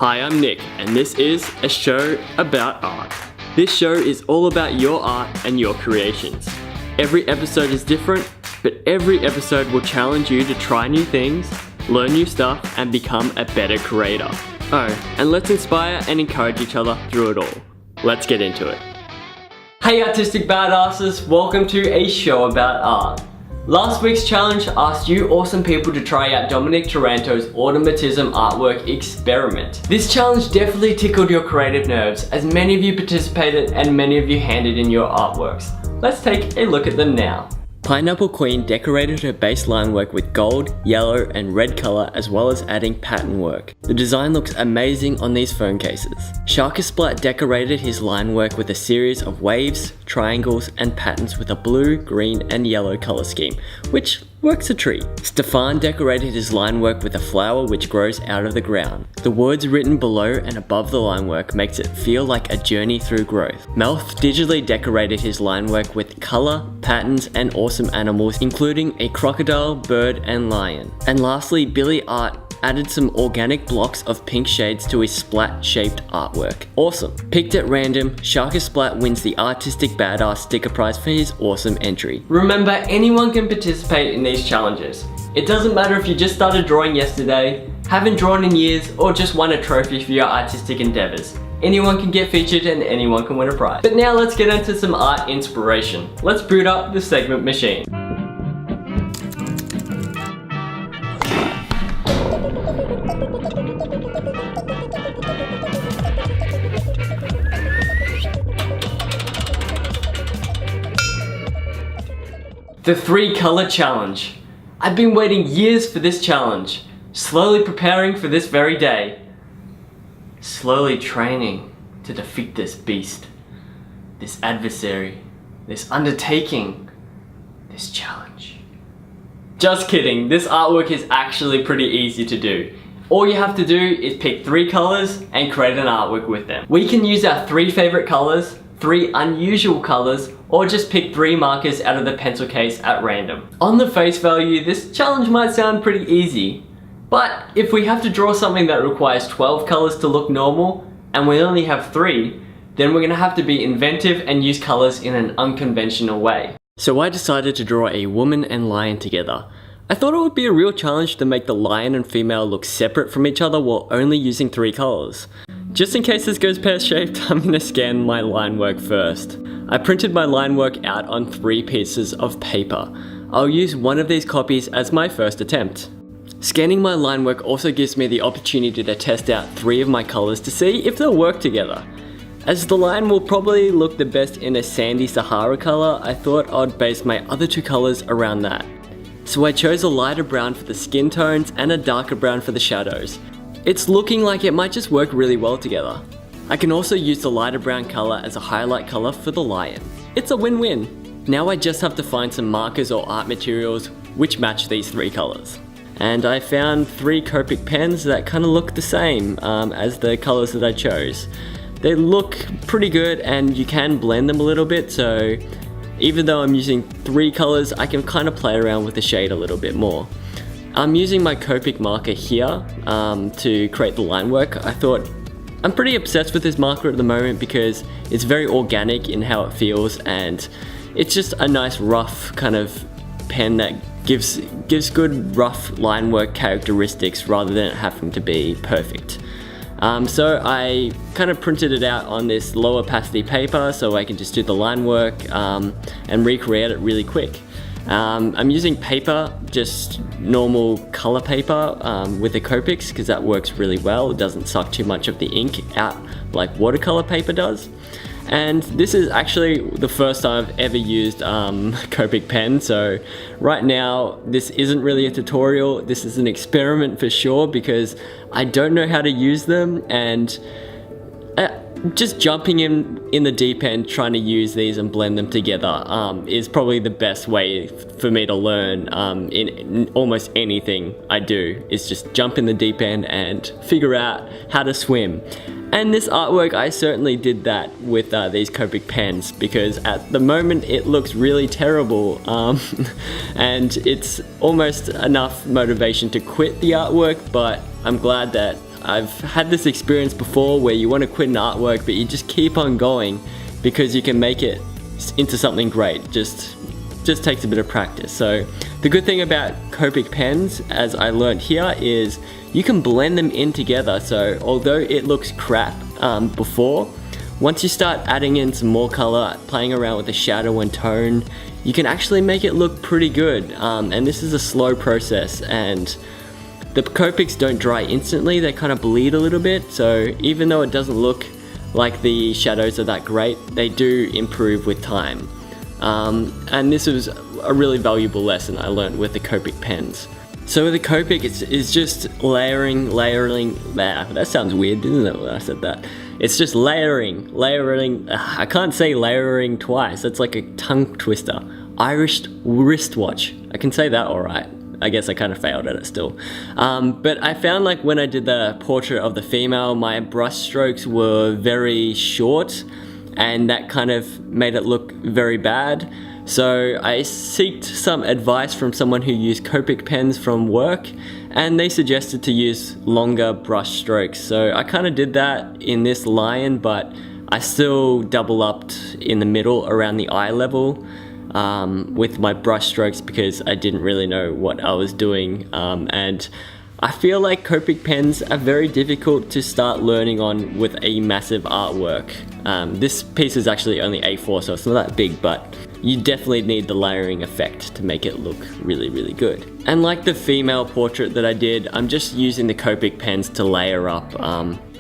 Hi, I'm Nick, and this is a show about art. This show is all about your art and your creations. Every episode is different, but every episode will challenge you to try new things, learn new stuff, and become a better creator. Oh, and let's inspire and encourage each other through it all. Let's get into it. Hey artistic badasses, welcome to a show about art. Last week's challenge asked you awesome people to try out Dominic Taranto's automatism artwork experiment. This challenge definitely tickled your creative nerves as many of you participated and many of you handed in your artworks. Let's take a look at them now. Pineapple Queen decorated her base line work with gold, yellow and red colour as well as adding pattern work. The design looks amazing on these phone cases. Sharkasplat decorated his line work with a series of waves, triangles and patterns with a blue, green and yellow colour scheme, which works a treat. Stefan decorated his line work with a flower which grows out of the ground. The words written below and above the line work makes it feel like a journey through growth. Melf digitally decorated his line work with colour, patterns and awesome animals including a crocodile, bird and lion. And lastly, Billy Art added some organic blocks of pink shades to his splat-shaped artwork. Awesome. Picked at random, Sharkasplat wins the Artistic Badass sticker prize for his awesome entry. Remember, anyone can participate in these challenges. It doesn't matter if you just started drawing yesterday, haven't drawn in years, or just won a trophy for your artistic endeavors. Anyone can get featured and anyone can win a prize. But now let's get into some art inspiration. Let's boot up the segment machine. The 3-color challenge. I've been waiting years for this challenge, slowly preparing for this very day, slowly training to defeat this beast, this adversary, this undertaking, this challenge. Just kidding, this artwork is actually pretty easy to do. All you have to do is pick 3 colors and create an artwork with them. We can use our 3 favorite colors, 3 unusual colors, or just pick 3 markers out of the pencil case at random. On the face value, this challenge might sound pretty easy, but if we have to draw something that requires 12 colors to look normal, and we only have 3, then we're gonna have to be inventive and use colors in an unconventional way. So I decided to draw a woman and lion together. I thought it would be a real challenge to make the lion and female look separate from each other while only using 3 colors. Just in case this goes pear-shaped, I'm gonna scan my line work first. I printed my line work out on 3 pieces of paper. I'll use one of these copies as my first attempt. Scanning my line work also gives me the opportunity to test out 3 of my colors to see if they'll work together. As the lion will probably look the best in a sandy Sahara color, I thought I'd base my other 2 colors around that. So I chose a lighter brown for the skin tones and a darker brown for the shadows. It's looking like it might just work really well together. I can also use the lighter brown color as a highlight color for the lion. It's a win-win. Now I just have to find some markers or art materials which match these 3 colors. And I found 3 Copic pens that kind of look the same as the colors that I chose. They look pretty good and you can blend them a little bit, so even though I'm using 3 colors, I can kind of play around with the shade a little bit more. I'm using my Copic marker here to create the line work. I thought I'm pretty obsessed with this marker at the moment because it's very organic in how it feels and it's just a nice rough kind of pen that gives good rough line work characteristics rather than it having to be perfect. So I kind of printed it out on this low opacity paper so I can just do the line work and recreate it really quick. I'm using paper, just normal color paper with the Copics because that works really well. It doesn't suck too much of the ink out like watercolor paper does. And this is actually the first time I've ever used Copic pen, so right now this isn't really a tutorial, this is an experiment for sure because I don't know how to use them and just jumping in the deep end trying to use these and blend them together is probably the best way for me to learn in almost anything I do, is just jump in the deep end and figure out how to swim. And this artwork, I certainly did that with these Copic pens because at the moment it looks really terrible and it's almost enough motivation to quit the artwork, but I'm glad that I've had this experience before where you want to quit an artwork, but you just keep on going because you can make it into something great. Just takes a bit of practice. So the good thing about Copic pens, as I learned here, is you can blend them in together. So although it looks crap before, once you start adding in some more color, playing around with the shadow and tone, you can actually make it look pretty good. And this is a slow process, and the Copics don't dry instantly, they kind of bleed a little bit. So even though it doesn't look like the shadows are that great, they do improve with time. And this was a really valuable lesson I learned with the Copic pens. So with the Copic, it's just layering, that sounds weird, didn't it, when I said that? It's just layering, I can't say layering twice, that's like a tongue twister. Irish wristwatch, I can say that alright. I guess I kind of failed at it still. But I found like when I did the portrait of the female, my brush strokes were very short, and that kind of made it look very bad. So I sought some advice from someone who used Copic pens from work, and they suggested to use longer brush strokes. So I kind of did that in this lion, but I still double upped in the middle around the eye level with my brush strokes because I didn't really know what I was doing. And I feel like Copic pens are very difficult to start learning on with a massive artwork. This piece is actually only A4, so it's not that big, but you definitely need the layering effect to make it look really, really good. And like the female portrait that I did, I'm just using the Copic pens to layer up.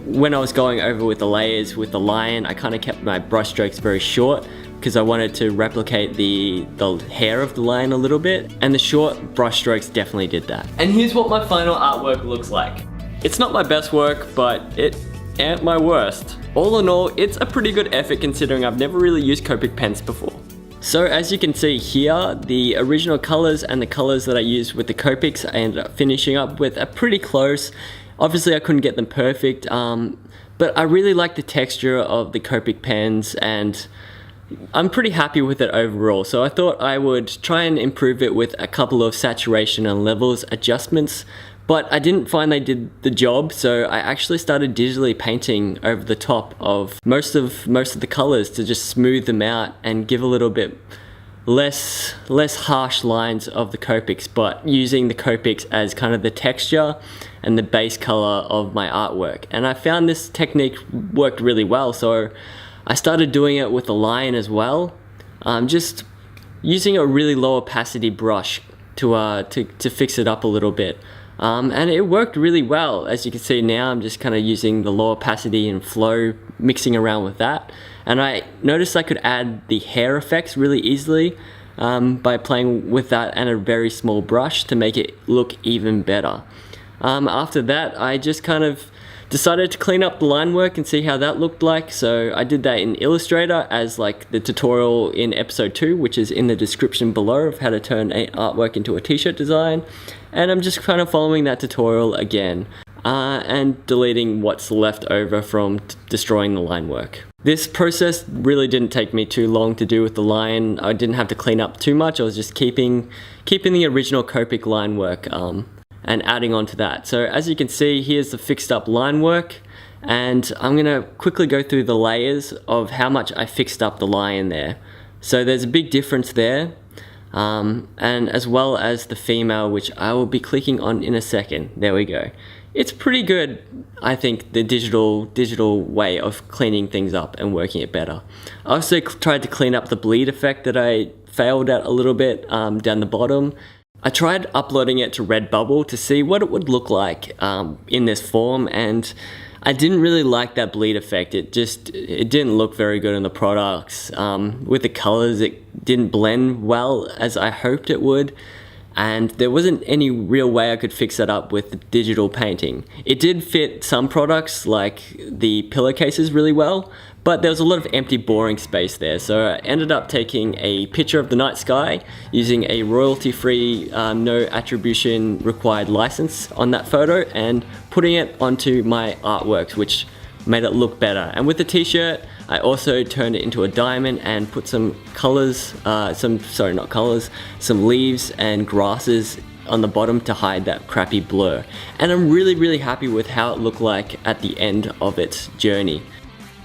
When I was going over with the layers with the lion, I kind of kept my brush strokes very short because I wanted to replicate the hair of the lion a little bit, and the short brush strokes definitely did that. And here's what my final artwork looks like. It's not my best work, but it ain't my worst. All in all, it's a pretty good effort considering I've never really used Copic pens before. So as you can see here, the original colors and the colors that I used with the Copics I ended up finishing up with are pretty close. Obviously I couldn't get them perfect, but I really like the texture of the Copic pens, and I'm pretty happy with it overall. So I thought I would try and improve it with a couple of saturation and levels adjustments, but I didn't find they did the job, so I actually started digitally painting over the top of most of the colors to just smooth them out and give a little bit less harsh lines of the Copics, but using the Copics as kind of the texture and the base color of my artwork. And I found this technique worked really well, so I started doing it with the lion as well, just using a really low opacity brush to fix it up a little bit. And it worked really well. As you can see now, I'm just kind of using the low opacity and flow, mixing around with that. And I noticed I could add the hair effects really easily by playing with that and a very small brush to make it look even better. After that, I just kind of decided to clean up the line work and see how that looked like. So I did that in Illustrator as like the tutorial in episode 2, which is in the description below, of how to turn an artwork into a t-shirt design. And I'm just kind of following that tutorial again and deleting what's left over from destroying the line work. This process really didn't take me too long to do with the lion. I didn't have to clean up too much. I was just keeping the original Copic line work and adding on to that. So as you can see, here's the fixed up line work, and I'm gonna quickly go through the layers of how much I fixed up the lion there. So there's a big difference there, and as well as the female, which I will be clicking on in a second. There we go. It's pretty good, I think, the digital way of cleaning things up and working it better. I also tried to clean up the bleed effect that I failed at a little bit down the bottom. I tried uploading it to Redbubble to see what it would look like in this form, and I didn't really like that bleed effect. It didn't look very good in the products. With the colors, it didn't blend well as I hoped it would, and there wasn't any real way I could fix that up with digital painting. It did fit some products like the pillowcases really well, but there was a lot of empty boring space there, so I ended up taking a picture of the night sky using a royalty-free, no attribution required license on that photo and putting it onto my artworks, which made it look better. And with the t-shirt, I also turned it into a diamond and put some colors, some leaves and grasses on the bottom to hide that crappy blur. And I'm really happy with how it looked like at the end of its journey.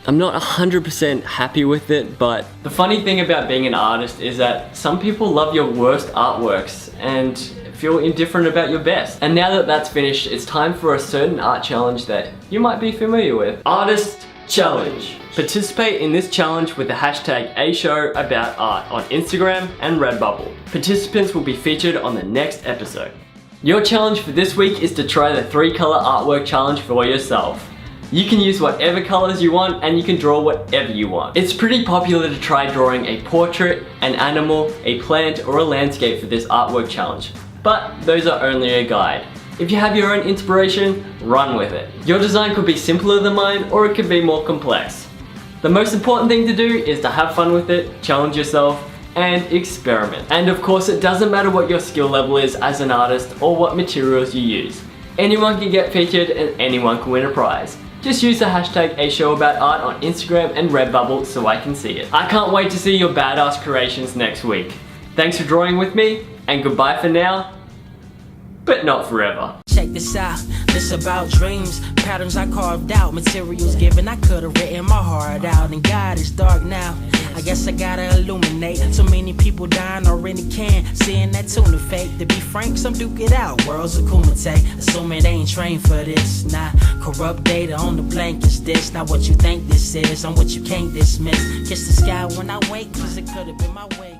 I'm not 100% happy with it, but the funny thing about being an artist is that some people love your worst artworks and feel indifferent about your best. And now that that's finished, it's time for a certain art challenge that you might be familiar with. Artist Challenge. Participate in this challenge with the hashtag #AShowAboutArt on Instagram and Redbubble. Participants will be featured on the next episode. Your challenge for this week is to try the 3-color artwork challenge for yourself. You can use whatever colors you want and you can draw whatever you want. It's pretty popular to try drawing a portrait, an animal, a plant, or a landscape for this artwork challenge. But those are only a guide. If you have your own inspiration, run with it. Your design could be simpler than mine, or it could be more complex. The most important thing to do is to have fun with it, challenge yourself, and experiment. And of course, it doesn't matter what your skill level is as an artist or what materials you use. Anyone can get featured and anyone can win a prize. Just use the hashtag #AShowAboutArt on Instagram and Redbubble so I can see it. I can't wait to see your badass creations next week. Thanks for drawing with me, and goodbye for now, but not forever. Check this out, this about dreams, patterns I carved out, materials given, I could've written my heart out, and God is dark now, I guess I gotta illuminate, so many people dying already can, seeing that tuna fake, to be frank, some duke it out, worlds of kumite, assuming they ain't trained for this, nah, corrupt data on the blank is this, not what you think this is, I'm what you can't dismiss, kiss the sky when I wake, cause it could've been my way.